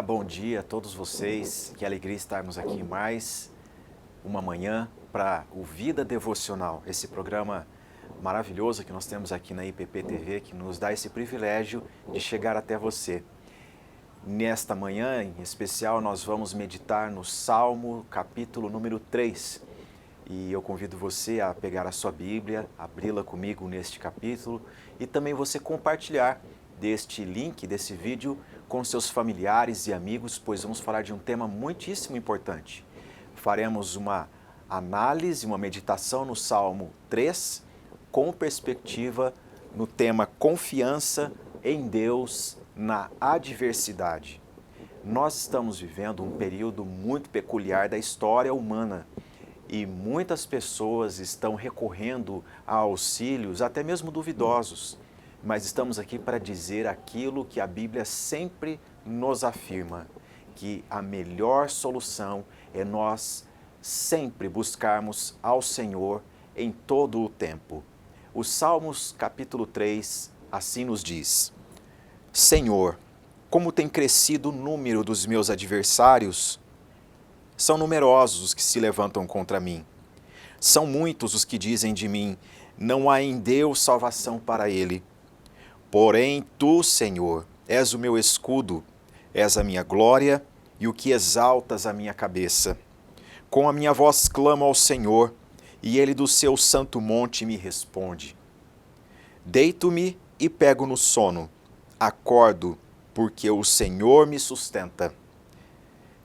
bom dia a todos vocês. Que alegria estarmos aqui mais uma manhã para o Vida Devocional, esse programa maravilhoso que nós temos aqui na IPP TV, que nos dá esse privilégio de chegar até você. Nesta manhã, em especial, nós vamos meditar no Salmo, capítulo número 3. E eu convido você a pegar a sua Bíblia, abri-la comigo neste capítulo e também você compartilhar deste link, desse vídeo, com seus familiares e amigos, pois vamos falar de um tema muitíssimo importante. Faremos uma análise, uma meditação no Salmo 3, com perspectiva no tema confiança em Deus na adversidade. Nós estamos vivendo um período muito peculiar da história humana e muitas pessoas estão recorrendo a auxílios, até mesmo duvidosos. Mas estamos aqui para dizer aquilo que a Bíblia sempre nos afirma, que a melhor solução é nós sempre buscarmos ao Senhor em todo o tempo. O Salmos capítulo 3 assim nos diz: Senhor, como tem crescido o número dos meus adversários, são numerosos os que se levantam contra mim. São muitos os que dizem de mim, não há em Deus salvação para ele. Porém, tu, Senhor, és o meu escudo, és a minha glória e o que exaltas a minha cabeça. Com a minha voz clamo ao Senhor, e ele do seu santo monte me responde. Deito-me e pego no sono, acordo, porque o Senhor me sustenta.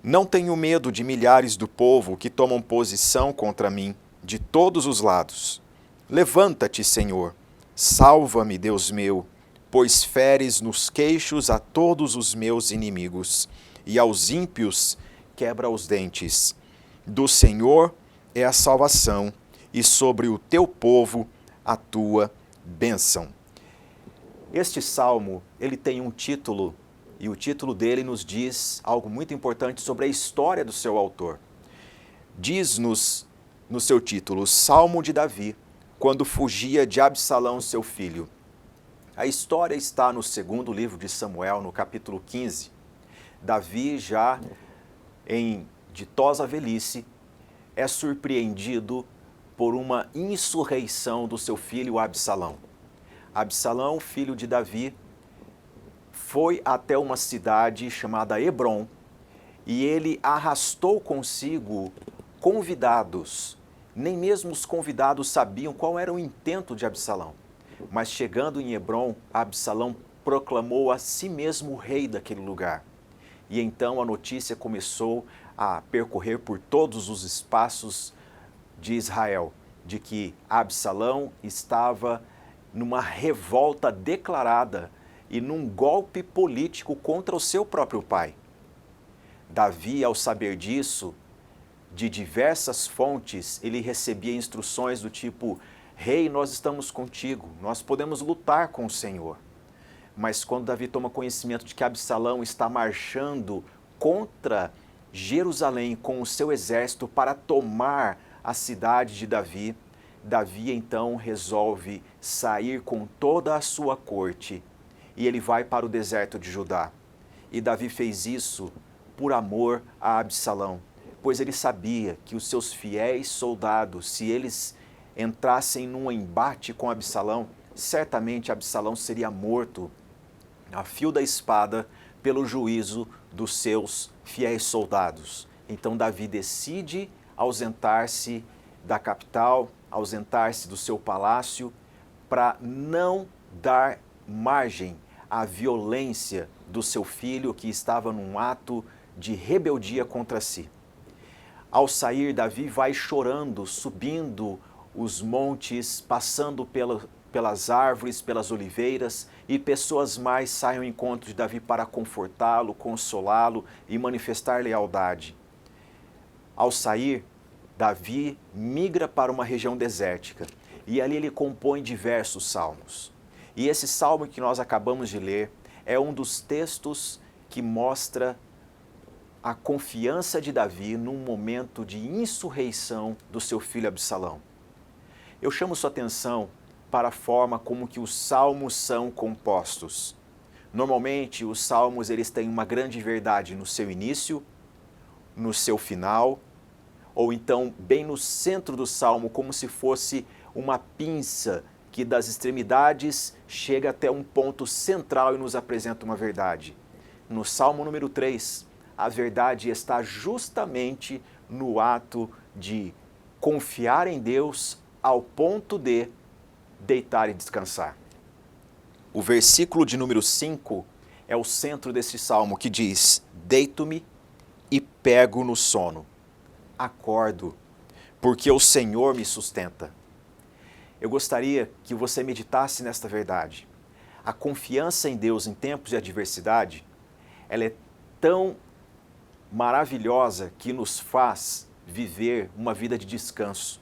Não tenho medo de milhares do povo que tomam posição contra mim, de todos os lados. Levanta-te, Senhor, salva-me, Deus meu, pois feres nos queixos a todos os meus inimigos, e aos ímpios quebra os dentes. Do Senhor é a salvação, e sobre o teu povo a tua bênção. Este salmo, ele tem um título, e o título dele nos diz algo muito importante sobre a história do seu autor. Diz-nos no seu título, Salmo de Davi, quando fugia de Absalão, seu filho. A história está no segundo livro de Samuel, no capítulo 15. Davi, já em ditosa velhice, é surpreendido por uma insurreição do seu filho Absalão. Absalão, filho de Davi, foi até uma cidade chamada Hebrom e ele arrastou consigo convidados. Nem mesmo os convidados sabiam qual era o intento de Absalão. Mas chegando em Hebrom, Absalão proclamou a si mesmo o rei daquele lugar. E então a notícia começou a percorrer por todos os espaços de Israel, de que Absalão estava numa revolta declarada e num golpe político contra o seu próprio pai. Davi, ao saber disso, de diversas fontes, ele recebia instruções do tipo: Rei, nós estamos contigo, nós podemos lutar com o Senhor. Mas quando Davi toma conhecimento de que Absalão está marchando contra Jerusalém com o seu exército para tomar a cidade de Davi, Davi então resolve sair com toda a sua corte e ele vai para o deserto de Judá. E Davi fez isso por amor a Absalão, pois ele sabia que os seus fiéis soldados, se eles entrassem num embate com Absalão, certamente Absalão seria morto a fio da espada pelo juízo dos seus fiéis soldados. Então Davi decide ausentar-se da capital, ausentar-se do seu palácio, para não dar margem à violência do seu filho que estava num ato de rebeldia contra si. Ao sair, Davi vai chorando, subindo os montes, passando pelas árvores, pelas oliveiras, e pessoas mais saem ao encontro de Davi para confortá-lo, consolá-lo e manifestar lealdade. Ao sair, Davi migra para uma região desértica e ali ele compõe diversos salmos. E esse salmo que nós acabamos de ler é um dos textos que mostra a confiança de Davi num momento de insurreição do seu filho Absalão. Eu chamo sua atenção para a forma como que os salmos são compostos. Normalmente, os salmos eles têm uma grande verdade no seu início, no seu final, ou então bem no centro do salmo, como se fosse uma pinça que das extremidades chega até um ponto central e nos apresenta uma verdade. No Salmo número 3, a verdade está justamente no ato de confiar em Deus ao ponto de deitar e descansar. O versículo de número 5 é o centro desse salmo que diz: deito-me e pego no sono. Acordo, porque o Senhor me sustenta. Eu gostaria que você meditasse nesta verdade. A confiança em Deus em tempos de adversidade, ela é tão maravilhosa que nos faz viver uma vida de descanso.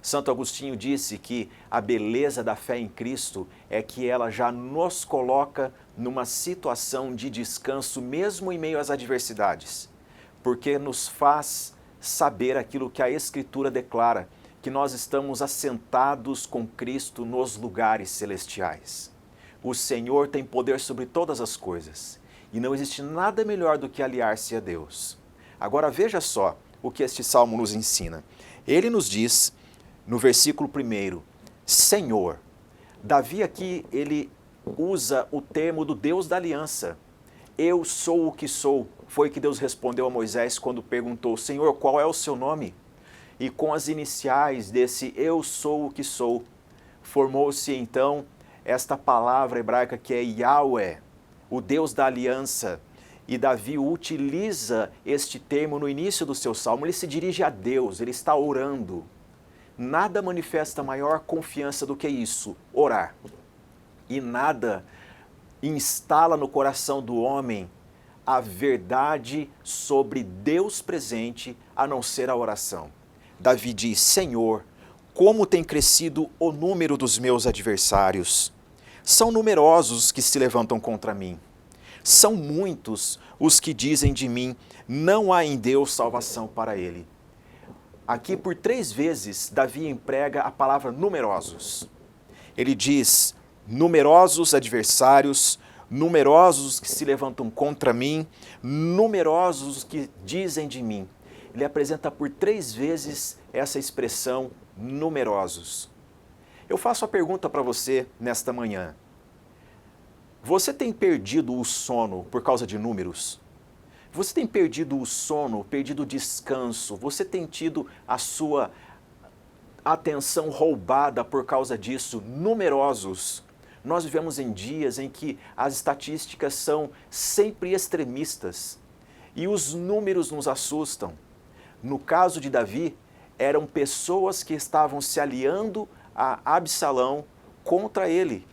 Santo Agostinho disse que a beleza da fé em Cristo é que ela já nos coloca numa situação de descanso mesmo em meio às adversidades, porque nos faz saber aquilo que a Escritura declara, que nós estamos assentados com Cristo nos lugares celestiais. O Senhor tem poder sobre todas as coisas e não existe nada melhor do que aliar-se a Deus. Agora veja só o que este salmo nos ensina. Ele nos diz, no versículo 1, Senhor. Davi aqui, ele usa o termo do Deus da aliança. Eu sou o que sou. Foi que Deus respondeu a Moisés quando perguntou, Senhor, qual é o seu nome? E com as iniciais desse eu sou o que sou, formou-se então esta palavra hebraica que é Yahweh, o Deus da aliança. E Davi utiliza este termo no início do seu salmo. Ele se dirige a Deus, ele está orando. Nada manifesta maior confiança do que isso, orar. E nada instala no coração do homem a verdade sobre Deus presente, a não ser a oração. Davi diz, Senhor, como tem crescido o número dos meus adversários. São numerosos os que se levantam contra mim. São muitos os que dizem de mim, não há em Deus salvação para ele. Aqui por 3 vezes Davi emprega a palavra numerosos. Ele diz, numerosos adversários, numerosos os que se levantam contra mim, numerosos os que dizem de mim. Ele apresenta por 3 vezes essa expressão, numerosos. Eu faço a pergunta para você nesta manhã. Você tem perdido o sono por causa de números? Você tem perdido o sono, perdido o descanso? Você tem tido a sua atenção roubada por causa disso? Numerosos. Nós vivemos em dias em que as estatísticas são sempre extremistas e os números nos assustam. No caso de Davi, eram pessoas que estavam se aliando a Absalão contra ele.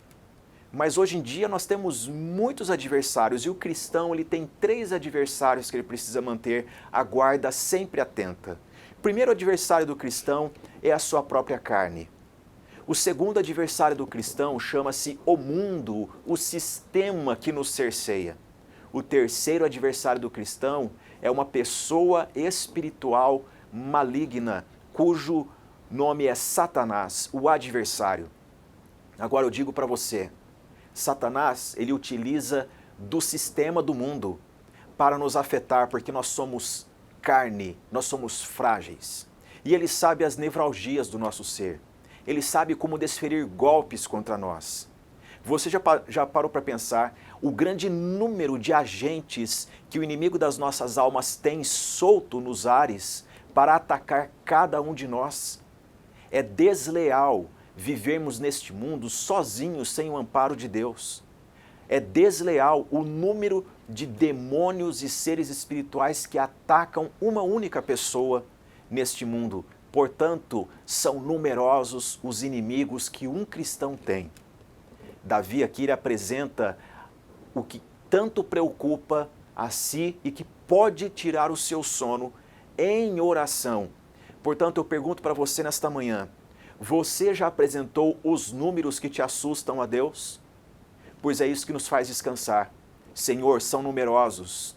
Mas hoje em dia nós temos muitos adversários e o cristão ele tem 3 adversários que ele precisa manter a guarda sempre atenta. O primeiro adversário do cristão é a sua própria carne. O segundo adversário do cristão chama-se o mundo, o sistema que nos cerceia. O terceiro adversário do cristão é uma pessoa espiritual maligna, cujo nome é Satanás, o adversário. Agora eu digo para você, Satanás, ele utiliza do sistema do mundo para nos afetar, porque nós somos carne, nós somos frágeis. E ele sabe as nevralgias do nosso ser. Ele sabe como desferir golpes contra nós. Você já parou para pensar o grande número de agentes que o inimigo das nossas almas tem solto nos ares para atacar cada um de nós? É desleal vivermos neste mundo sozinhos sem o amparo de Deus. É desleal o número de demônios e seres espirituais que atacam uma única pessoa neste mundo. Portanto, são numerosos os inimigos que um cristão tem. Davi aqui ele apresenta o que tanto preocupa a si e que pode tirar o seu sono em oração. Portanto, eu pergunto para você nesta manhã, você já apresentou os números que te assustam a Deus? Pois é isso que nos faz descansar. Senhor, são numerosos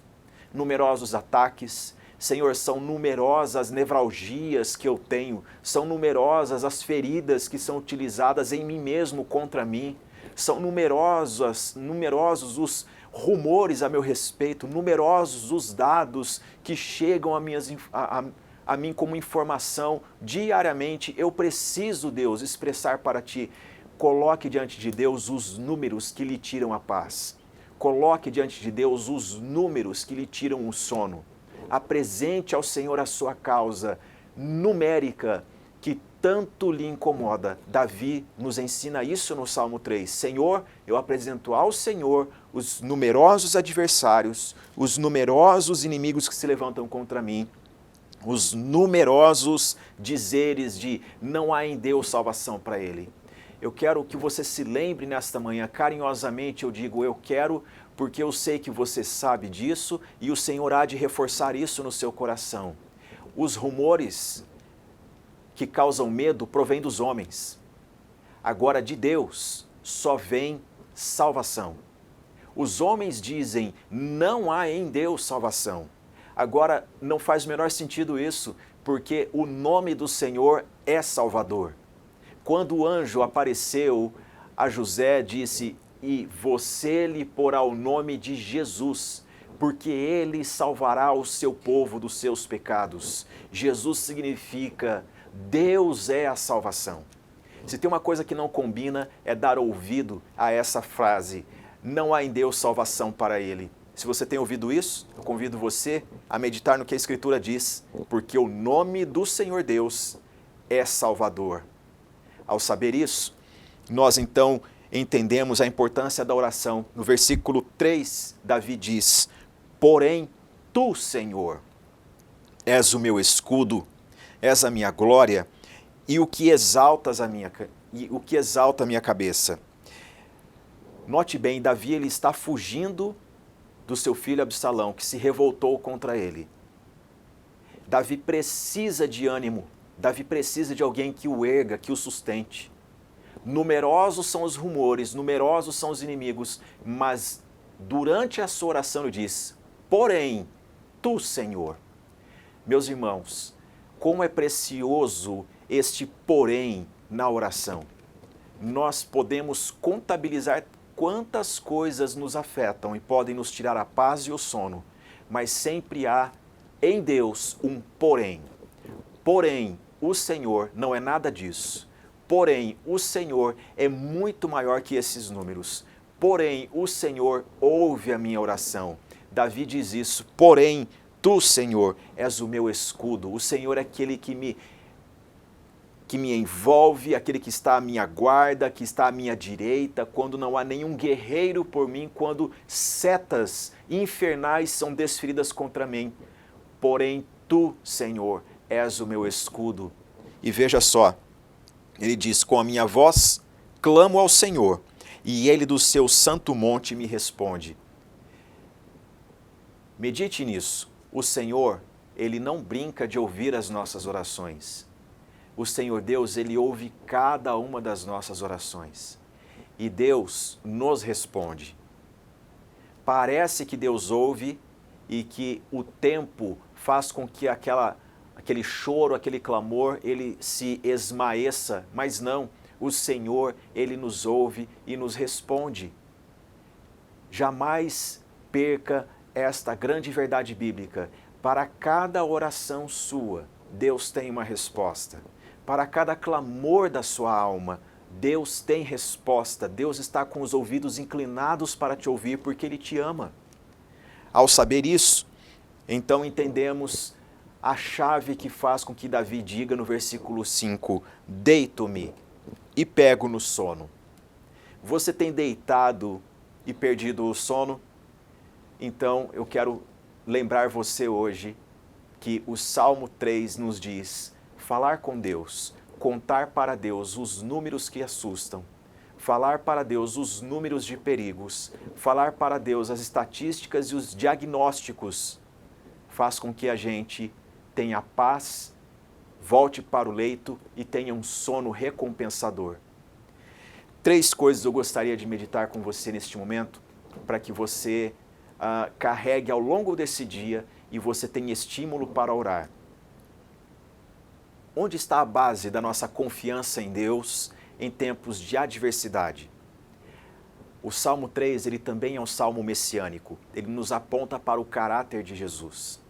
ataques. Senhor, são numerosas as nevralgias que eu tenho, são numerosas as feridas que são utilizadas em mim mesmo contra mim, são numerosos os rumores a meu respeito, numerosos os dados que chegam a mim como informação diariamente. Eu preciso, Deus, expressar para Ti. Coloque diante de Deus os números que lhe tiram a paz. Coloque diante de Deus os números que lhe tiram o sono. Apresente ao Senhor a sua causa numérica que tanto lhe incomoda. Davi nos ensina isso no Salmo 3. Senhor, eu apresento ao Senhor os numerosos adversários, os numerosos inimigos que se levantam contra mim, os numerosos dizeres de não há em Deus salvação para ele. Eu quero que você se lembre nesta manhã, carinhosamente eu digo, eu quero, porque eu sei que você sabe disso e o Senhor há de reforçar isso no seu coração. Os rumores que causam medo provêm dos homens. Agora, de Deus só vem salvação. Os homens dizem, não há em Deus salvação. Agora, não faz o menor sentido isso, porque o nome do Senhor é Salvador. Quando o anjo apareceu a José, disse, e você lhe porá o nome de Jesus, porque ele salvará o seu povo dos seus pecados. Jesus significa, Deus é a salvação. Se tem uma coisa que não combina, é dar ouvido a essa frase, não há em Deus salvação para ele. Se você tem ouvido isso, eu convido você a meditar no que a Escritura diz, porque o nome do Senhor Deus é Salvador. Ao saber isso, nós então entendemos a importância da oração. No versículo 3, Davi diz, porém, tu, Senhor, és o meu escudo, és a minha glória e o que exalta a minha cabeça. Note bem, Davi ele está fugindo do seu filho Absalão, que se revoltou contra ele. Davi precisa de ânimo. Davi precisa de alguém que o erga, que o sustente. Numerosos são os rumores, numerosos são os inimigos, mas durante a sua oração ele diz, porém, tu, Senhor. Meus irmãos, como é precioso este porém na oração. Nós podemos contabilizar quantas coisas nos afetam e podem nos tirar a paz e o sono, mas sempre há em Deus um porém. Porém, o Senhor não é nada disso. Porém, o Senhor é muito maior que esses números. Porém, o Senhor ouve a minha oração. Davi diz isso. Porém, tu, Senhor, és o meu escudo. O Senhor é aquele que me envolve, aquele que está à minha guarda, que está à minha direita, quando não há nenhum guerreiro por mim, quando setas infernais são desferidas contra mim. Porém, tu, Senhor, és o meu escudo. E veja só, ele diz, com a minha voz clamo ao Senhor, e ele do seu santo monte me responde. Medite nisso. O Senhor, ele não brinca de ouvir as nossas orações. O Senhor Deus, ele ouve cada uma das nossas orações. E Deus nos responde. Parece que Deus ouve e que o tempo faz com que aquele choro, aquele clamor, ele se esmaeça, mas não, o Senhor, ele nos ouve e nos responde. Jamais perca esta grande verdade bíblica. Para cada oração sua, Deus tem uma resposta. Para cada clamor da sua alma, Deus tem resposta. Deus está com os ouvidos inclinados para te ouvir porque Ele te ama. Ao saber isso, então entendemos a chave que faz com que Davi diga no versículo 5, deito-me e pego no sono. Você tem deitado e perdido o sono? Então eu quero lembrar você hoje que o Salmo 3 nos diz, falar com Deus, contar para Deus os números que assustam, falar para Deus os números de perigos, falar para Deus as estatísticas e os diagnósticos, faz com que a gente tenha paz, volte para o leito e tenha um sono recompensador. 3 coisas eu gostaria de meditar com você neste momento, para que você carregue ao longo desse dia e você tenha estímulo para orar. Onde está a base da nossa confiança em Deus em tempos de adversidade? O Salmo 3, ele também é um salmo messiânico. Ele nos aponta para o caráter de Jesus.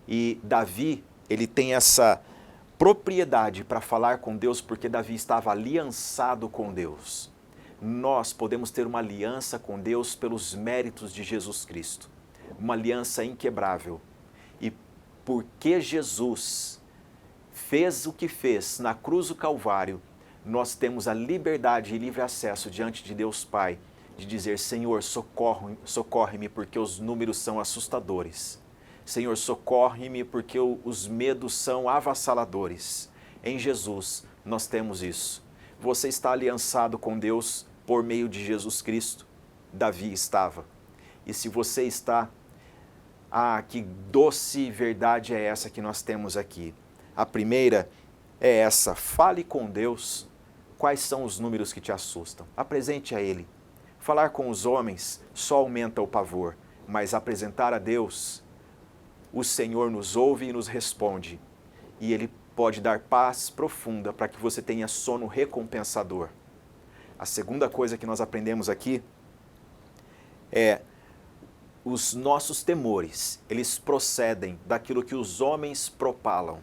E Davi, ele tem essa propriedade para falar com Deus porque Davi estava aliançado com Deus. Nós podemos ter uma aliança com Deus pelos méritos de Jesus Cristo. Uma aliança inquebrável. E porque Jesus fez o que fez na cruz do Calvário, nós temos a liberdade e livre acesso diante de Deus Pai, de dizer, Senhor, socorre-me porque os números são assustadores. Senhor, socorre-me porque os medos são avassaladores. Em Jesus, nós temos isso. Você está aliançado com Deus por meio de Jesus Cristo. Davi estava. E se você está, que doce verdade é essa que nós temos aqui. A primeira é essa, fale com Deus. Quais são os números que te assustam? Apresente a Ele. Falar com os homens só aumenta o pavor, mas apresentar a Deus, o Senhor nos ouve e nos responde. E Ele pode dar paz profunda para que você tenha sono recompensador. A segunda coisa que nós aprendemos aqui é os nossos temores, eles procedem daquilo que os homens propalam.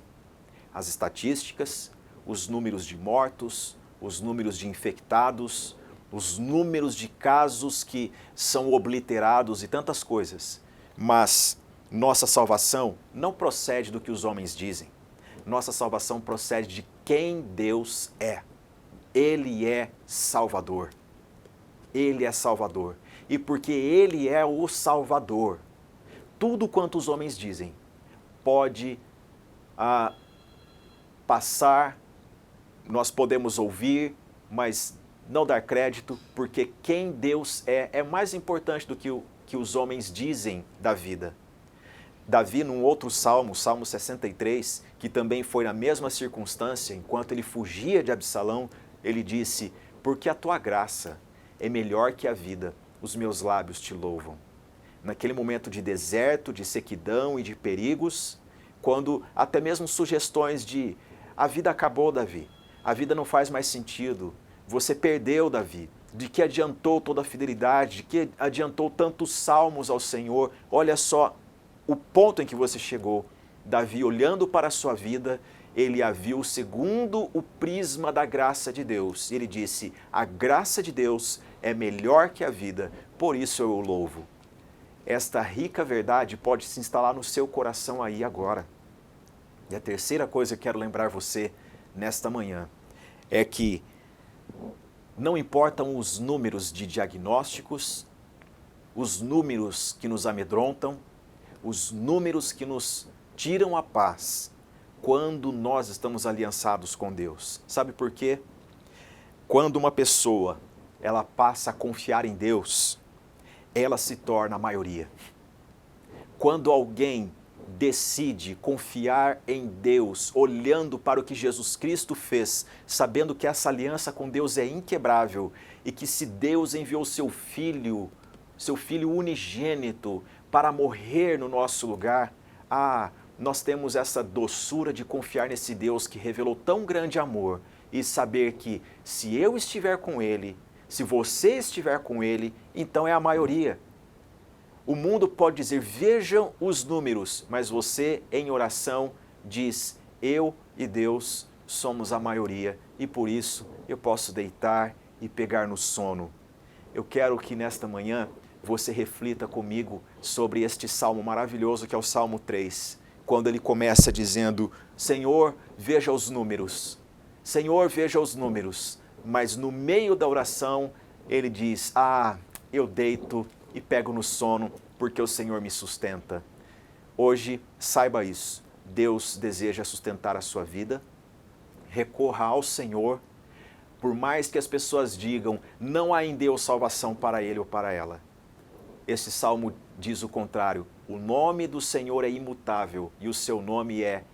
As estatísticas, os números de mortos, os números de infectados, os números de casos que são obliterados e tantas coisas. Mas nossa salvação não procede do que os homens dizem. Nossa salvação procede de quem Deus é. Ele é Salvador. Ele é Salvador. E porque Ele é o Salvador, tudo quanto os homens dizem pode passar, nós podemos ouvir, mas não dar crédito, porque quem Deus é mais importante do que o que os homens dizem da vida. Davi, num outro salmo, Salmo 63, que também foi na mesma circunstância, enquanto ele fugia de Absalão, ele disse, porque a tua graça é melhor que a vida, os meus lábios te louvam. Naquele momento de deserto, de sequidão e de perigos, quando até mesmo sugestões de a vida acabou, Davi, a vida não faz mais sentido, você perdeu, Davi, de que adiantou toda a fidelidade, de que adiantou tantos salmos ao Senhor, olha só o ponto em que você chegou. Davi, olhando para a sua vida, ele a viu segundo o prisma da graça de Deus. Ele disse, a graça de Deus é melhor que a vida, por isso eu o louvo. Esta rica verdade pode se instalar no seu coração aí agora. E a terceira coisa que quero lembrar você nesta manhã é que não importam os números de diagnósticos, os números que nos amedrontam, os números que nos tiram a paz quando nós estamos aliançados com Deus. Sabe por quê? Quando uma pessoa ela passa a confiar em Deus, ela se torna a maioria. Quando alguém decide confiar em Deus, olhando para o que Jesus Cristo fez, sabendo que essa aliança com Deus é inquebrável e que se Deus enviou seu Filho unigênito para morrer no nosso lugar, nós temos essa doçura de confiar nesse Deus que revelou tão grande amor e saber que se eu estiver com Ele, se você estiver com Ele, então é a maioria. O mundo pode dizer, vejam os números, mas você, em oração, diz, eu e Deus somos a maioria e por isso eu posso deitar e pegar no sono. Eu quero que nesta manhã você reflita comigo sobre este salmo maravilhoso que é o Salmo 3, quando ele começa dizendo, Senhor, veja os números. Senhor, veja os números. Mas no meio da oração, ele diz, eu deito e pego no sono, porque o Senhor me sustenta. Hoje, saiba isso, Deus deseja sustentar a sua vida, recorra ao Senhor, por mais que as pessoas digam, não há em Deus salvação para ele ou para ela. Esse salmo diz o contrário, o nome do Senhor é imutável e o seu nome é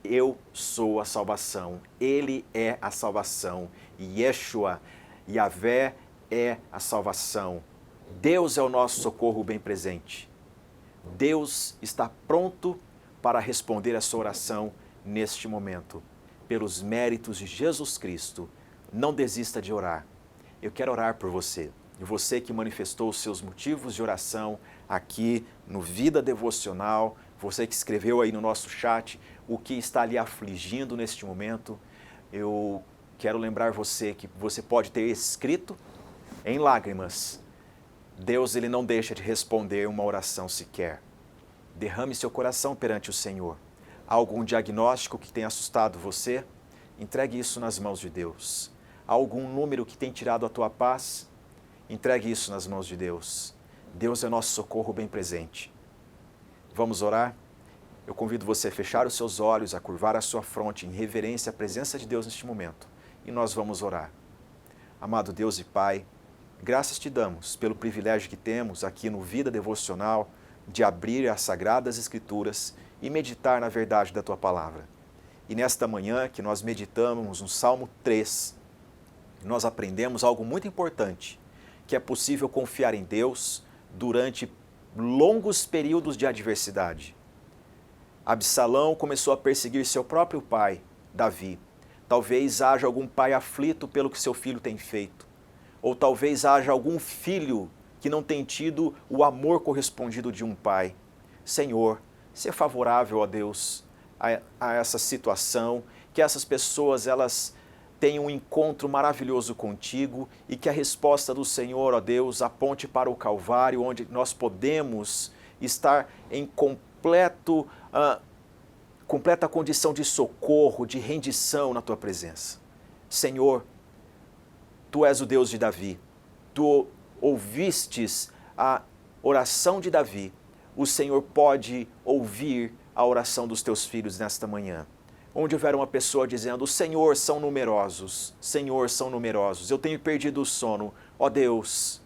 Eu sou a salvação, Ele é a salvação, Yeshua, Yahvé é a salvação. Deus é o nosso socorro bem presente. Deus está pronto para responder a sua oração neste momento. Pelos méritos de Jesus Cristo, não desista de orar. Eu quero orar por você. E você que manifestou os seus motivos de oração aqui no Vida Devocional, você que escreveu aí no nosso chat o que está lhe afligindo neste momento, eu quero lembrar você que você pode ter escrito em lágrimas. Deus, ele não deixa de responder uma oração sequer. Derrame seu coração perante o Senhor. Há algum diagnóstico que tem assustado você? Entregue isso nas mãos de Deus. Há algum número que tem tirado a tua paz? Entregue isso nas mãos de Deus. Deus é nosso socorro bem presente. Vamos orar? Eu convido você a fechar os seus olhos, a curvar a sua fronte em reverência à presença de Deus neste momento. E nós vamos orar. Amado Deus e Pai, graças te damos pelo privilégio que temos aqui no Vida Devocional de abrir as Sagradas Escrituras e meditar na verdade da Tua Palavra. E nesta manhã que nós meditamos no Salmo 3, nós aprendemos algo muito importante, que é possível confiar em Deus durante longos períodos de adversidade. Absalão começou a perseguir seu próprio pai, Davi. Talvez haja algum pai aflito pelo que seu filho tem feito. Ou talvez haja algum filho que não tem tido o amor correspondido de um pai. Senhor, seja favorável, ó Deus, a essa situação, que essas pessoas elas tenham um encontro maravilhoso contigo e que a resposta do Senhor, ó Deus, aponte para o Calvário, onde nós podemos estar em completa condição de socorro, de rendição na Tua presença. Senhor, Tu és o Deus de Davi, Tu ouvistes a oração de Davi, o Senhor pode ouvir a oração dos Teus filhos nesta manhã. Onde houver uma pessoa dizendo, Senhor, são numerosos, eu tenho perdido o sono. Ó Deus,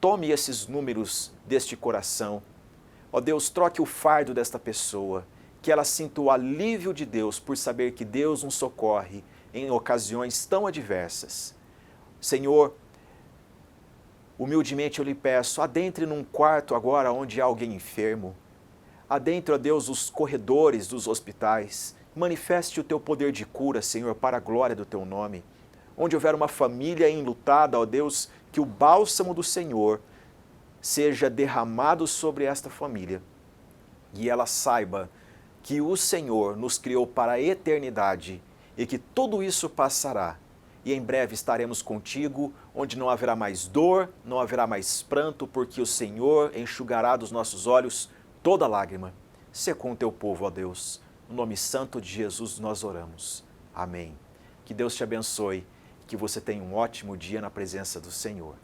tome esses números deste coração. Ó Deus, troque o fardo desta pessoa, que ela sinta o alívio de Deus por saber que Deus nos socorre em ocasiões tão adversas. Senhor, humildemente eu lhe peço, adentre num quarto agora onde há alguém enfermo. Adentre, ó Deus, os corredores dos hospitais. Manifeste o Teu poder de cura, Senhor, para a glória do Teu nome. Onde houver uma família enlutada, ó Deus, que o bálsamo do Senhor seja derramado sobre esta família. E ela saiba que o Senhor nos criou para a eternidade e que tudo isso passará. E em breve estaremos contigo, onde não haverá mais dor, não haverá mais pranto, porque o Senhor enxugará dos nossos olhos toda lágrima. Sê com o Teu povo, ó Deus. No nome santo de Jesus nós oramos. Amém. Que Deus te abençoe, que você tenha um ótimo dia na presença do Senhor.